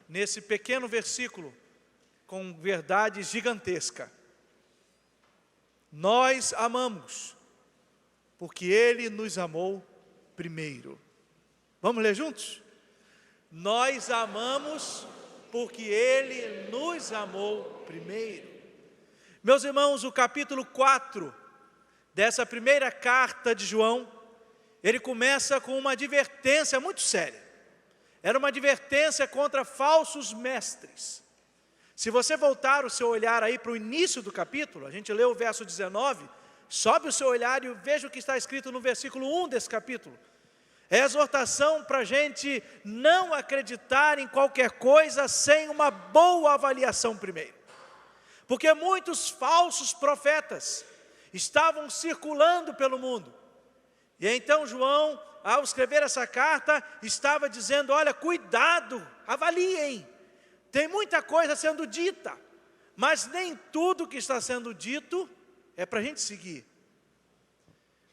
nesse pequeno versículo com verdade gigantesca. Nós amamos, porque Ele nos amou primeiro. Vamos ler juntos? Nós amamos, porque Ele nos amou primeiro. Meus irmãos, o capítulo 4 dessa primeira carta de João, ele começa com uma advertência muito séria. Era uma advertência contra falsos mestres. Se você voltar o seu olhar aí para o início do capítulo, a gente leu o verso 19, sobe o seu olhar e veja o que está escrito no versículo 1 desse capítulo. É a exortação para a gente não acreditar em qualquer coisa sem uma boa avaliação primeiro. Porque muitos falsos profetas estavam circulando pelo mundo. E então João, ao escrever essa carta, estava dizendo, olha, cuidado, avaliem. Tem muita coisa sendo dita, mas nem tudo que está sendo dito é para a gente seguir.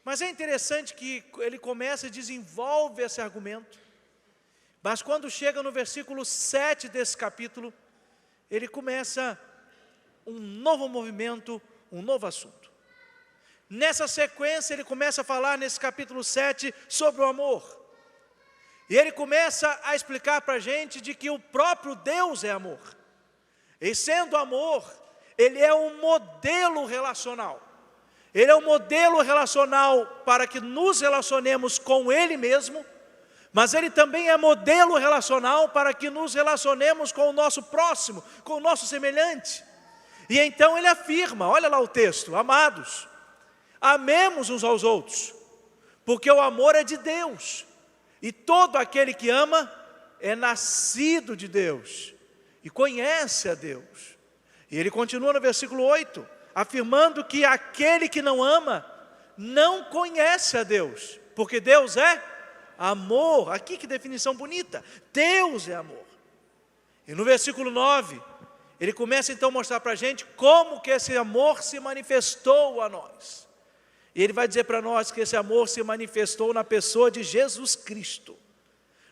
Mas é interessante que ele começa e desenvolve esse argumento. Mas quando chega no versículo 7 desse capítulo, ele começa um novo movimento, um novo assunto. Nessa sequência, ele começa a falar nesse capítulo 7 sobre o amor. E ele começa a explicar para a gente de que o próprio Deus é amor. E sendo amor, ele é um modelo relacional. Ele é um modelo relacional para que nos relacionemos com Ele mesmo, mas Ele também é modelo relacional para que nos relacionemos com o nosso próximo, com o nosso semelhante. E então ele afirma, olha lá o texto, amados, amemos uns aos outros, porque o amor é de Deus, e todo aquele que ama é nascido de Deus, e conhece a Deus. E ele continua no versículo 8, afirmando que aquele que não ama, não conhece a Deus, porque Deus é amor. Aqui que definição bonita, Deus é amor. E no versículo 9, ele começa então a mostrar para a gente como que esse amor se manifestou a nós. E ele vai dizer para nós que esse amor se manifestou na pessoa de Jesus Cristo.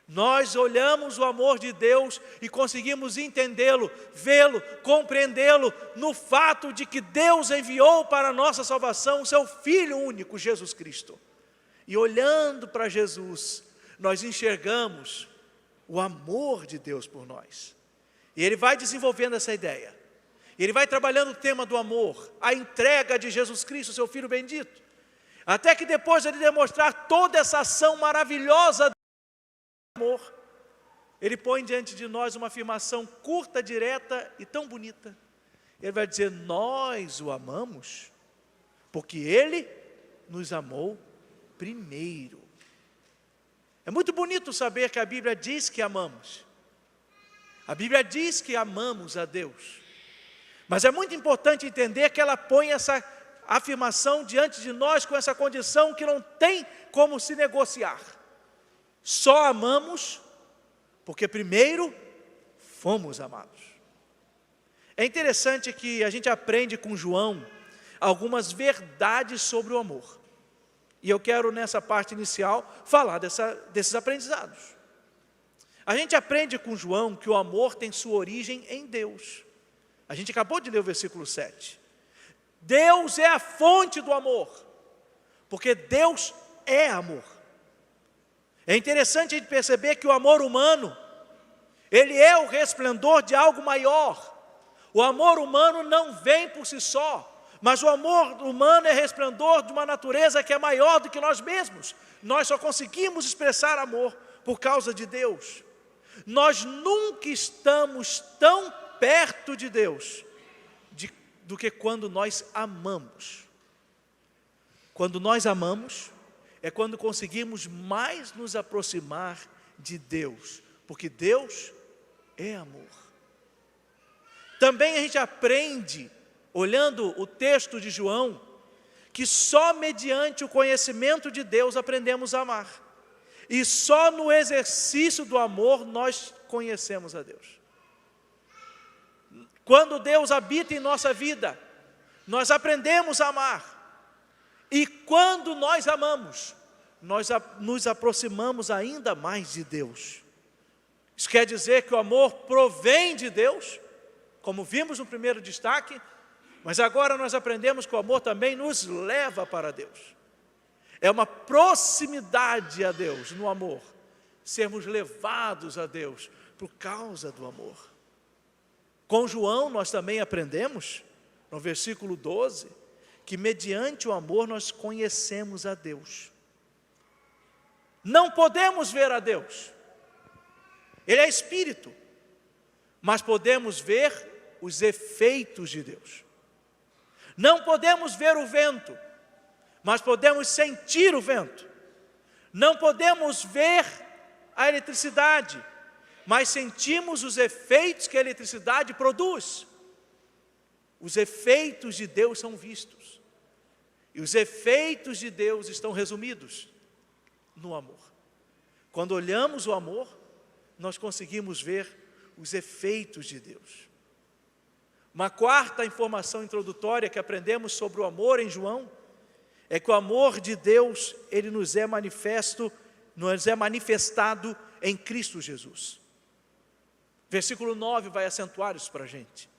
Nós olhamos o amor de Deus e conseguimos entendê-lo, vê-lo, compreendê-lo no fato de que Deus enviou para a nossa salvação o seu Filho único, Jesus Cristo. E olhando para Jesus, nós enxergamos o amor de Deus por nós. E ele vai desenvolvendo essa ideia. E ele vai trabalhando o tema do amor, a entrega de Jesus Cristo, seu Filho bendito. Até que depois de ele demonstrar toda essa ação maravilhosa amor, ele põe diante de nós uma afirmação curta, direta e tão bonita. Ele vai dizer, nós o amamos, porque Ele nos amou primeiro. É muito bonito saber que a Bíblia diz que amamos. A Bíblia diz que amamos a Deus. Mas é muito importante entender que ela põe essa afirmação diante de nós com essa condição que não tem como se negociar. Só amamos porque primeiro fomos amados. É interessante que a gente aprende com João algumas verdades sobre o amor. E eu quero nessa parte inicial falar desses aprendizados. A gente aprende com João que o amor tem sua origem em Deus. A gente acabou de ler o versículo 7. Deus é a fonte do amor, porque Deus é amor. É interessante a gente perceber que o amor humano, ele é o resplendor de algo maior. O amor humano não vem por si só, mas o amor humano é resplendor de uma natureza que é maior do que nós mesmos. Nós só conseguimos expressar amor por causa de Deus. Nós nunca estamos tão perto de Deus do que quando nós amamos. Quando nós amamos, é quando conseguimos mais nos aproximar de Deus, porque Deus é amor. Também a gente aprende, olhando o texto de João, que só mediante o conhecimento de Deus aprendemos a amar. E só no exercício do amor nós conhecemos a Deus. Quando Deus habita em nossa vida, nós aprendemos a amar. E quando nós amamos, nós nos aproximamos ainda mais de Deus. Isso quer dizer que o amor provém de Deus, como vimos no primeiro destaque, mas agora nós aprendemos que o amor também nos leva para Deus. É uma proximidade a Deus no amor, sermos levados a Deus por causa do amor. Com João nós também aprendemos, no versículo 12, que mediante o amor nós conhecemos a Deus. Não podemos ver a Deus, Ele é Espírito, mas podemos ver os efeitos de Deus. Não podemos ver o vento, mas podemos sentir o vento. Não podemos ver a eletricidade, mas sentimos os efeitos que a eletricidade produz. Os efeitos de Deus são vistos. E os efeitos de Deus estão resumidos no amor. Quando olhamos o amor, nós conseguimos ver os efeitos de Deus. Uma quarta informação introdutória que aprendemos sobre o amor em João é que o amor de Deus, ele nos é manifestado em Cristo Jesus. Versículo 9 vai acentuar isso para a gente.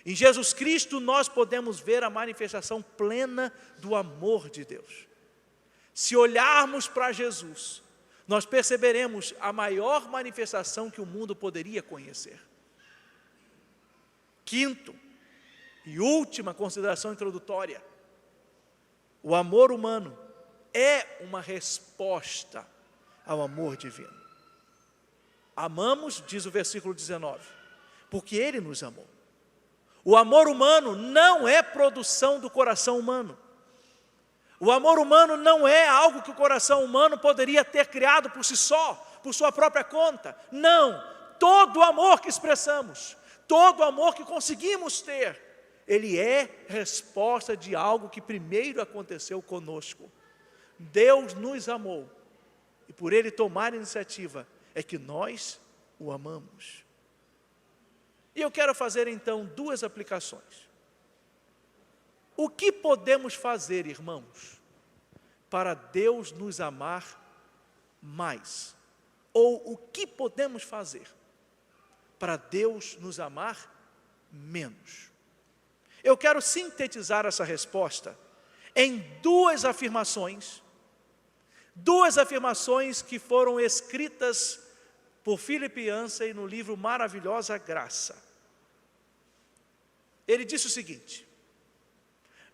Em Jesus Cristo nós podemos ver a manifestação plena do amor de Deus. Se olharmos para Jesus, nós perceberemos a maior manifestação que o mundo poderia conhecer. Quinto e última consideração introdutória: o amor humano é uma resposta ao amor divino. Amamos, diz o versículo 19, porque Ele nos amou. O amor humano não é produção do coração humano. O amor humano não é algo que o coração humano poderia ter criado por si só, por sua própria conta. Não, todo o amor que expressamos, todo o amor que conseguimos ter, ele é resposta de algo que primeiro aconteceu conosco. Deus nos amou, e por Ele tomar a iniciativa, é que nós o amamos. E eu quero fazer então duas aplicações. O que podemos fazer, irmãos, para Deus nos amar mais? Ou o que podemos fazer para Deus nos amar menos? Eu quero sintetizar essa resposta em duas afirmações que foram escritas por Philip Yancey no livro Maravilhosa Graça. Ele disse o seguinte: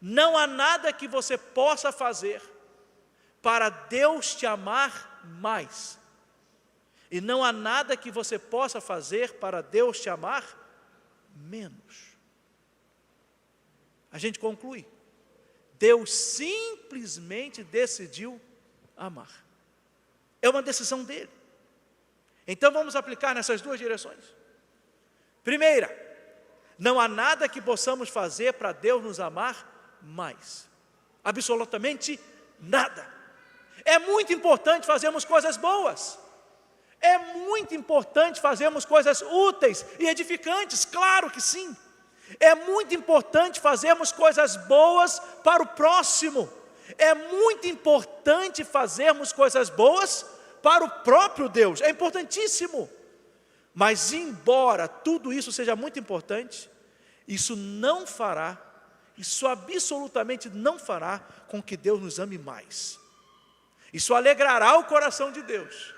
não há nada que você possa fazer para Deus te amar mais, e não há nada que você possa fazer para Deus te amar menos. A gente conclui: Deus simplesmente decidiu amar. É uma decisão dele. Então vamos aplicar nessas duas direções. Primeira, não há nada que possamos fazer para Deus nos amar mais. Absolutamente nada. É muito importante fazermos coisas boas. É muito importante fazermos coisas úteis e edificantes, claro que sim. É muito importante fazermos coisas boas para o próximo. É muito importante fazermos coisas boas para o próprio Deus. É importantíssimo. Mas embora tudo isso seja muito importante, isso absolutamente não fará com que Deus nos ame mais. Isso alegrará o coração de Deus.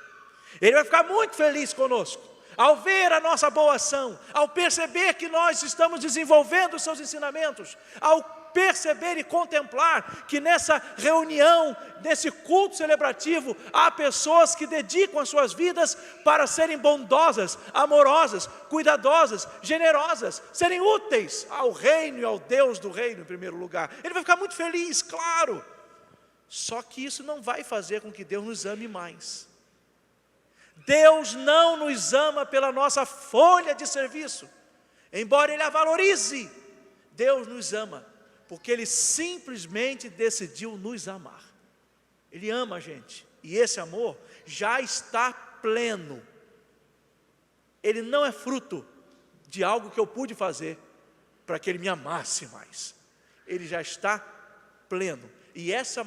Ele vai ficar muito feliz conosco, ao ver a nossa boa ação, ao perceber que nós estamos desenvolvendo os seus ensinamentos, ao perceber e contemplar que nessa reunião, nesse culto celebrativo, há pessoas que dedicam as suas vidas para serem bondosas, amorosas, cuidadosas, generosas, serem úteis ao reino e ao Deus do reino em primeiro lugar. Ele vai ficar muito feliz, claro. Só que isso não vai fazer com que Deus nos ame mais. Deus não nos ama pela nossa folha de serviço, embora Ele a valorize. Deus nos ama porque Ele simplesmente decidiu nos amar. Ele ama a gente, e esse amor já está pleno. Ele não é fruto de algo que eu pude fazer para que Ele me amasse mais. Ele já está pleno, e essa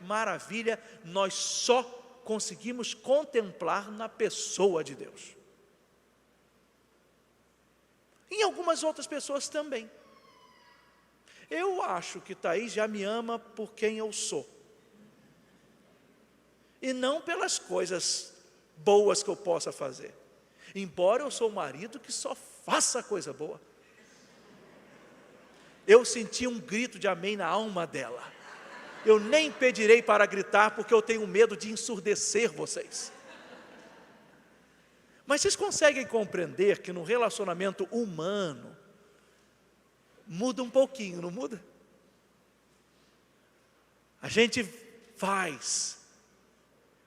maravilha nós só conseguimos contemplar na pessoa de Deus. em algumas outras pessoas também. Eu acho que Thaís já me ama por quem eu sou, e não pelas coisas boas que eu possa fazer, embora eu sou um marido que só faça coisa boa. Eu senti um grito de amém na alma dela. Eu nem pedirei para gritar, porque eu tenho medo de ensurdecer vocês. Mas vocês conseguem compreender que no relacionamento humano muda um pouquinho, não muda? A gente faz,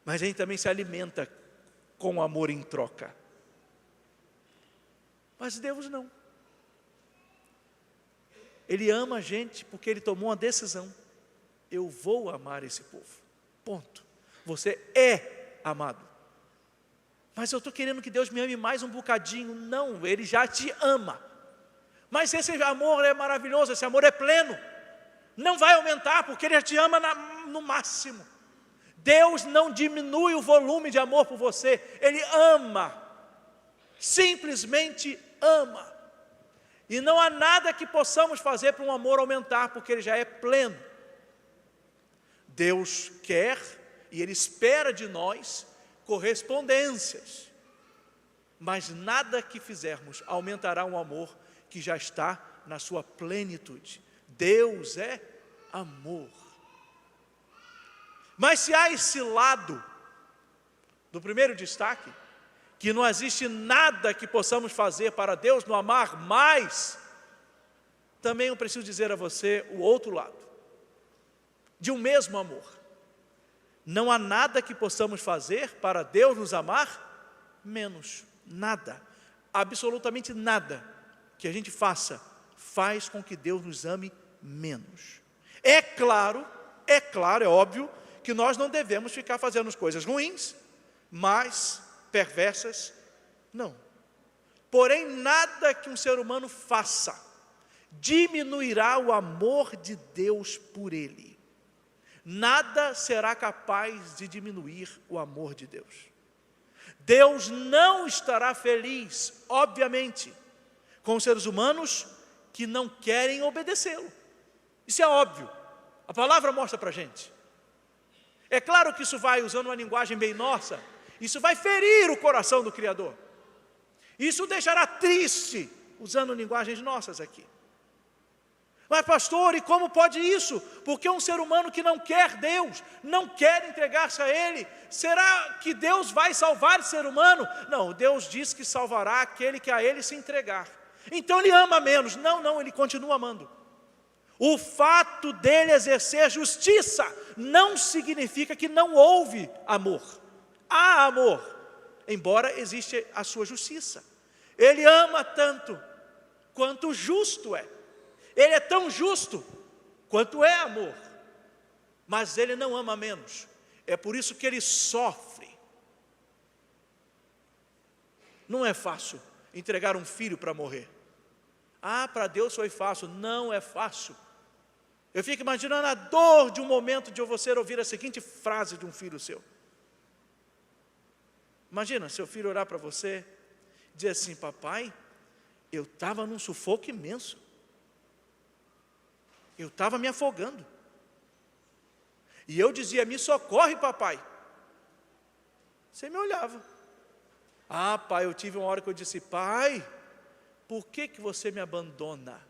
mas a gente também se alimenta com amor em troca. Mas Deus não. Ele ama a gente porque Ele tomou uma decisão. Eu vou amar esse povo, ponto. Você é amado. Mas eu estou querendo que Deus me ame mais um bocadinho. Não, Ele já te ama. Mas esse amor é maravilhoso, esse amor é pleno. Não vai aumentar, porque Ele já te ama no máximo. Deus não diminui o volume de amor por você. Ele ama. Simplesmente ama. E não há nada que possamos fazer para um amor aumentar, porque Ele já é pleno. Deus quer e Ele espera de nós correspondências. Mas nada que fizermos aumentará um amor que já está na sua plenitude. Deus é amor. Mas se há esse lado do primeiro destaque, que não existe nada que possamos fazer para Deus nos amar mais, também eu preciso dizer a você o outro lado, de um mesmo amor. Não há nada que possamos fazer para Deus nos amar menos. Nada, absolutamente nada que a gente faça, faz com que Deus nos ame menos. É claro, é óbvio, que nós não devemos ficar fazendo coisas ruins, mas perversas, não. Porém, nada que um ser humano faça diminuirá o amor de Deus por ele. Nada será capaz de diminuir o amor de Deus. Deus não estará feliz, obviamente, com os seres humanos que não querem obedecê-lo. Isso é óbvio. A palavra mostra para a gente. É claro que isso vai, usando uma linguagem bem nossa, isso vai ferir o coração do Criador. Isso o deixará triste, usando linguagens nossas aqui. Mas pastor, e como pode isso? Porque um ser humano que não quer Deus, não quer entregar-se a Ele, será que Deus vai salvar esse ser humano? Não, Deus diz que salvará aquele que a Ele se entregar. Então Ele ama menos. Não, Ele continua amando. O fato dele exercer justiça não significa que não houve amor. Há amor, embora exista a sua justiça. Ele ama tanto quanto justo é. Ele é tão justo quanto é amor, mas Ele não ama menos. É por isso que Ele sofre. Não é fácil entregar um filho para morrer. Para Deus foi fácil. Não é fácil. Eu fico imaginando a dor de um momento de você ouvir a seguinte frase de um filho seu. Imagina seu filho orar para você, dizer assim: papai, eu estava num sufoco imenso. Eu estava me afogando. E eu dizia: me socorre, papai. Você me olhava. Pai, eu tive uma hora que eu disse: pai, por que você me abandona?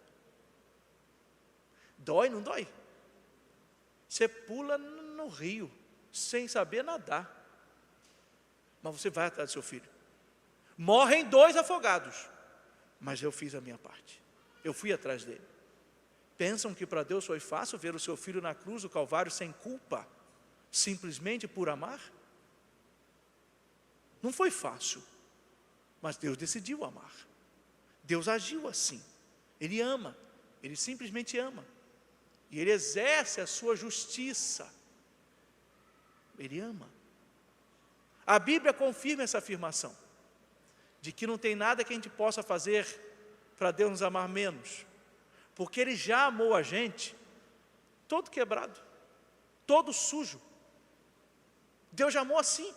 Dói, não dói? Você pula no rio, sem saber nadar. Mas você vai atrás do seu filho. Morrem 2 afogados. Mas eu fiz a minha parte. Eu fui atrás dele. Pensam que para Deus foi fácil ver o seu filho na cruz do Calvário sem culpa, simplesmente por amar? Não foi fácil, mas Deus decidiu amar. Deus agiu assim. Ele ama, Ele simplesmente ama. E Ele exerce a sua justiça. Ele ama. A Bíblia confirma essa afirmação, de que não tem nada que a gente possa fazer para Deus nos amar menos. Porque Ele já amou a gente todo quebrado, todo sujo. Deus já amou assim.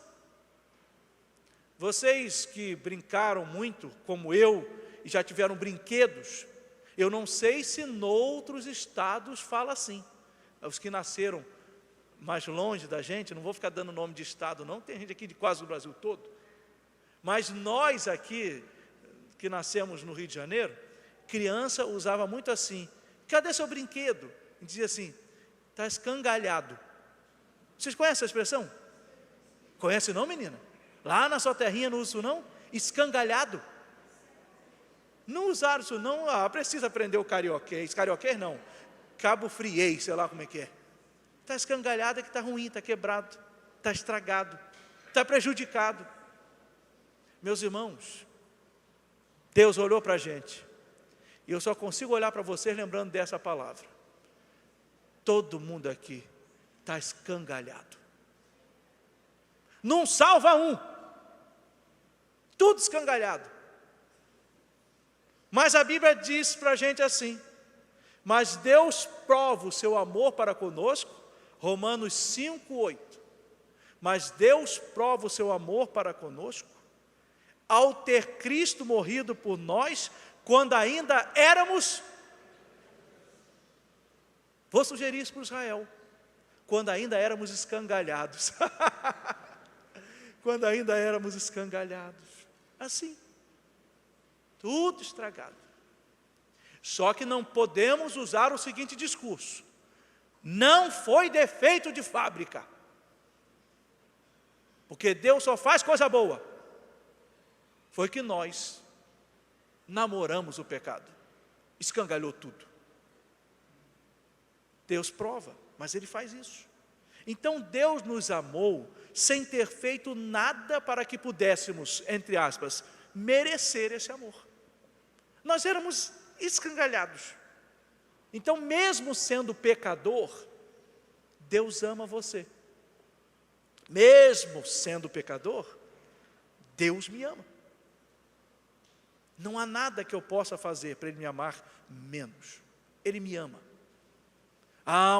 Vocês que brincaram muito, como eu, e já tiveram brinquedos. Eu não sei se noutros estados fala assim. Os que nasceram mais longe da gente, não vou ficar dando nome de estado não, tem gente aqui de quase o Brasil todo. Mas nós aqui, que nascemos no Rio de Janeiro, criança usava muito assim: cadê seu brinquedo? E dizia assim: está escangalhado. Vocês conhecem essa expressão? Conhece não, menina? Lá na sua terrinha não usa isso não? Escangalhado. Não usaram isso não, precisa aprender o carioquês. Carioquês não, cabo friês, sei lá como é que é. Está escangalhado, é que está ruim, está quebrado, está estragado, está prejudicado. Meus irmãos, Deus olhou para a gente, e eu só consigo olhar para vocês lembrando dessa palavra. Todo mundo aqui está escangalhado. Não salva um, tudo escangalhado. Mas a Bíblia diz para a gente assim: mas Deus prova o seu amor para conosco, Romanos 5:8. Mas Deus prova o seu amor para conosco, ao ter Cristo morrido por nós, quando ainda éramos, vou sugerir isso para Israel, quando ainda éramos escangalhados. Quando ainda éramos escangalhados, assim, tudo estragado. Só que não podemos usar o seguinte discurso: não foi defeito de fábrica, porque Deus só faz coisa boa. Foi que nós namoramos o pecado, escangalhou tudo. Deus prova, mas Ele faz isso. Então Deus nos amou sem ter feito nada para que pudéssemos, entre aspas, merecer esse amor. Nós éramos escangalhados. Então, mesmo sendo pecador, Deus ama você. Mesmo sendo pecador, Deus me ama. Não há nada que eu possa fazer para Ele me amar menos. Ele me ama.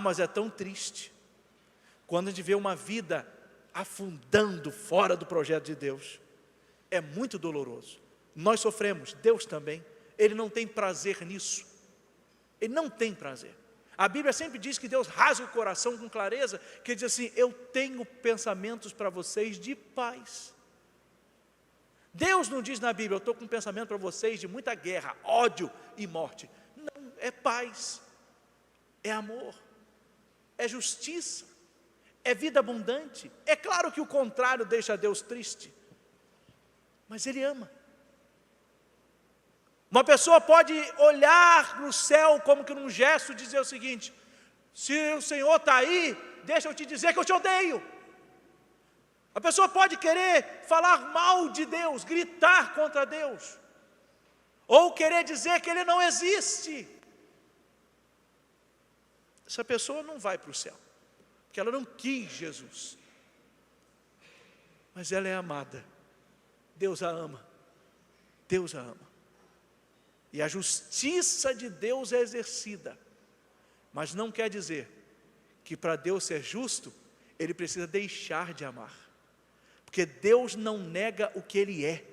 Mas é tão triste quando a gente vê uma vida afundando fora do projeto de Deus. É muito doloroso. Nós sofremos, Deus também. Ele não tem prazer nisso. Ele não tem prazer. A Bíblia sempre diz que Deus rasga o coração com clareza, que diz assim: eu tenho pensamentos para vocês de paz. Deus não diz na Bíblia: eu estou com um pensamento para vocês de muita guerra, ódio e morte. Não, é paz, é amor, é justiça, é vida abundante. É claro que o contrário deixa Deus triste, mas Ele ama. Uma pessoa pode olhar para o céu como que num gesto e dizer o seguinte: se o Senhor está aí, deixa eu te dizer que eu te odeio. A pessoa pode querer falar mal de Deus, gritar contra Deus, ou querer dizer que Ele não existe. Essa pessoa não vai para o céu, porque ela não quis Jesus. Mas ela é amada, Deus a ama, Deus a ama. E a justiça de Deus é exercida, mas não quer dizer que para Deus ser justo, Ele precisa deixar de amar, porque Deus não nega o que Ele é,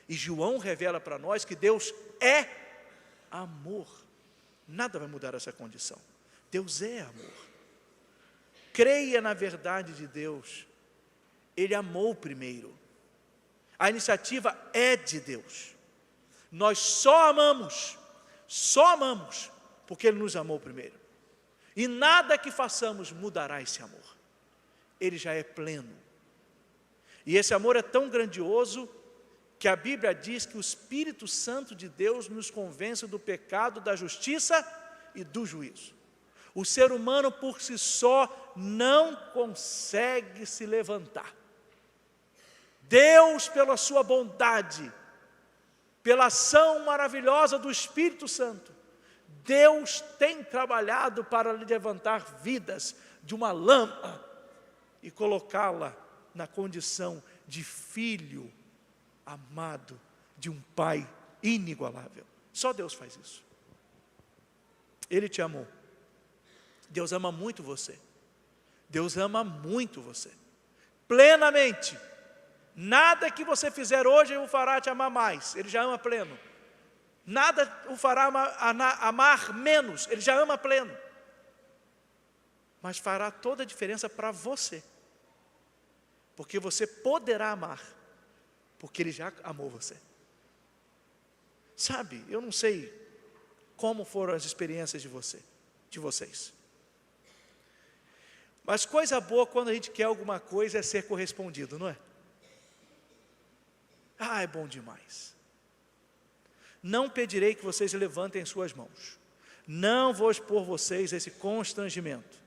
e João revela para nós que Deus é amor. Nada vai mudar essa condição. Deus é amor. Creia na verdade de Deus. Ele amou primeiro. A iniciativa é de Deus. Nós só amamos, porque Ele nos amou primeiro. E nada que façamos mudará esse amor. Ele já é pleno. E esse amor é tão grandioso que a Bíblia diz que o Espírito Santo de Deus nos convence do pecado, da justiça e do juízo. O ser humano por si só não consegue se levantar. Deus, pela sua bondade, pela ação maravilhosa do Espírito Santo, Deus tem trabalhado para levantar vidas de uma lama e colocá-la na condição de filho amado de um Pai inigualável. Só Deus faz isso. Ele te amou. Deus ama muito você. Deus ama muito você. Plenamente. Nada que você fizer hoje o fará te amar mais. Ele já ama pleno. Nada o fará amar menos, ele já ama pleno. Mas fará toda a diferença para você. Porque você poderá amar, porque ele já amou você. Sabe, eu não sei como foram as experiências de vocês. Mas coisa boa quando a gente quer alguma coisa é ser correspondido, não é? É bom demais. Não pedirei que vocês levantem suas mãos. Não vou expor vocês a esse constrangimento.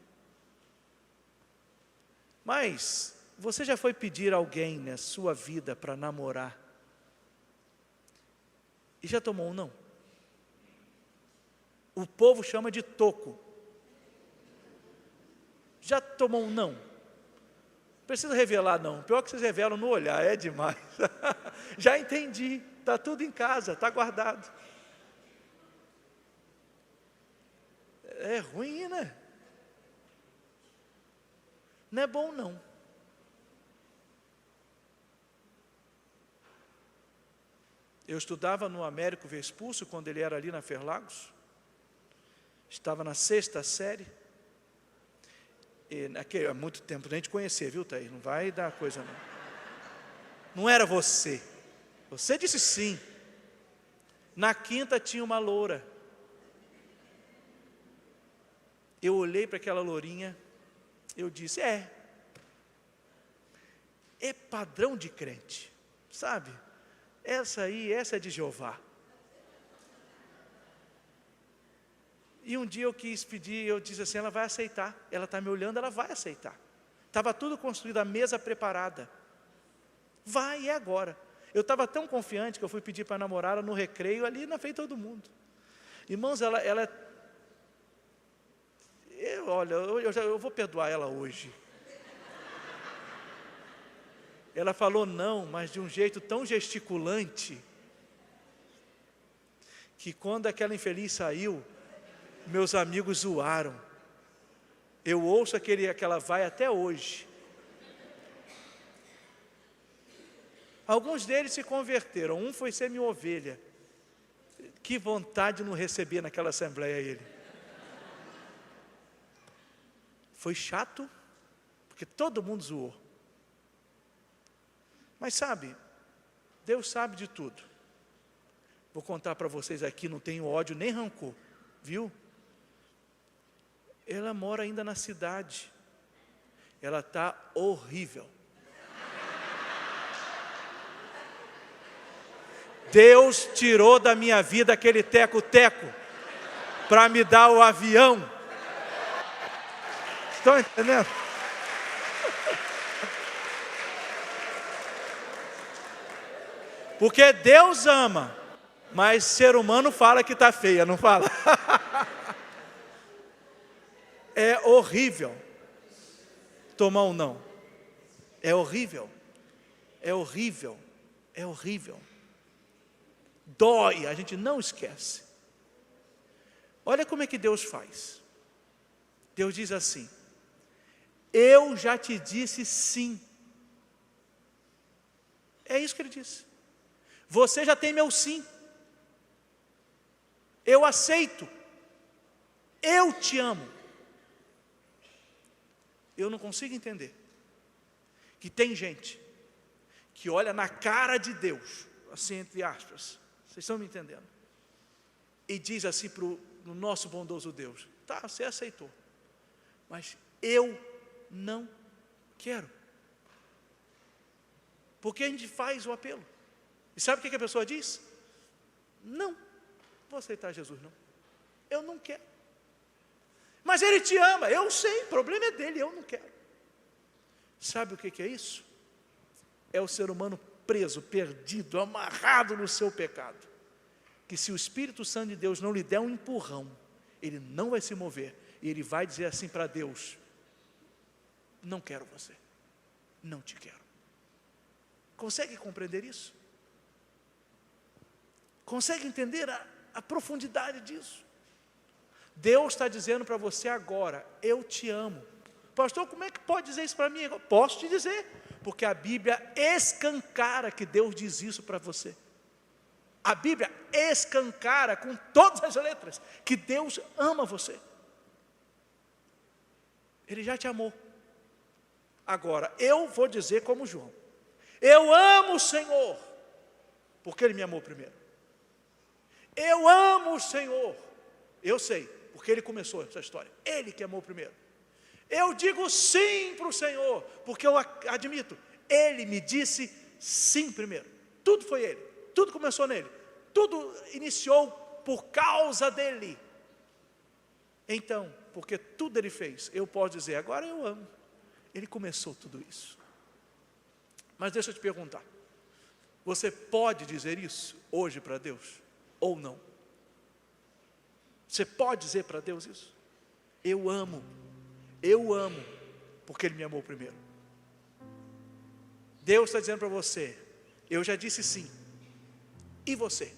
Mas, você já foi pedir alguém na sua vida para namorar? E já tomou um não? O povo chama de toco. Já tomou um não? Não precisa revelar não. Pior que vocês revelam no olhar, é demais. Já entendi. Está tudo em casa, está guardado. É ruim, né? Não é bom, não. Eu estudava no Américo Vespúcio, quando ele era ali na Ferlagos. Estava na 6ª série. Há muito tempo nem te conhecer, viu, Thaís? Não vai dar coisa, não. Não era você. Você disse sim. Na 5ª tinha uma loura. Eu olhei para aquela lourinha, eu disse, é padrão de crente, sabe? Essa é de Jeová. E um dia eu quis pedir, eu disse assim, ela vai aceitar. Ela está me olhando, ela vai aceitar. Estava tudo construído, a mesa preparada. Vai, é agora. Eu estava tão confiante que eu fui pedir para namorar ela no recreio, ali na frente de todo mundo. Irmãos, eu vou perdoar ela hoje. Ela falou não, mas de um jeito tão gesticulante, que quando aquela infeliz saiu, meus amigos zoaram. Eu ouço aquela vai até hoje. Alguns deles se converteram, um foi ser minha ovelha. Que vontade de não receber naquela assembleia ele. Foi chato, porque todo mundo zoou. Mas sabe, Deus sabe de tudo. Vou contar para vocês aqui, não tenho ódio nem rancor, viu? Ela mora ainda na cidade. Ela está horrível. Deus tirou da minha vida aquele teco-teco para me dar o avião. Estão entendendo? Porque Deus ama, mas ser humano fala que está feia, não fala? É horrível tomar um não. É horrível. É horrível. É horrível. Dói, a gente não esquece. Olha como é que Deus faz. Deus diz assim: eu já te disse sim. É isso que ele disse. Você já tem meu sim. Eu aceito. Eu te amo. Eu não consigo entender que tem gente que olha na cara de Deus, assim entre aspas, vocês estão me entendendo? E diz assim para o nosso bondoso Deus: tá, você aceitou, mas eu não quero. Porque a gente faz o apelo. E sabe o que a pessoa diz? Não vou aceitar Jesus, não. Eu não quero. Mas Ele te ama, eu sei, o problema é dele, eu não quero. Sabe o que é isso? É o ser humano preso, perdido, amarrado no seu pecado. Que se o Espírito Santo de Deus não lhe der um empurrão, ele não vai se mover. E ele vai dizer assim para Deus: não quero você, não te quero. Consegue compreender isso? Consegue entender a profundidade disso? Deus está dizendo para você agora: eu te amo. Pastor, como é que pode dizer isso para mim? Eu posso te dizer, porque a Bíblia escancara que Deus diz isso para você. A Bíblia escancara com todas as letras que Deus ama você. Ele já te amou. Agora, eu vou dizer como João: eu amo o Senhor, porque Ele me amou primeiro. Eu amo o Senhor, eu sei, porque Ele começou essa história. Ele que amou primeiro. Eu digo sim para o Senhor, porque eu admito, Ele me disse sim primeiro. Tudo foi Ele, tudo começou nele, tudo iniciou por causa dEle. Então, porque tudo Ele fez, eu posso dizer, agora eu amo. Ele começou tudo isso. Mas deixa eu te perguntar, você pode dizer isso hoje para Deus? Ou não? Você pode dizer para Deus isso? Eu amo, porque Ele me amou primeiro. Deus está dizendo para você, eu já disse sim. E você?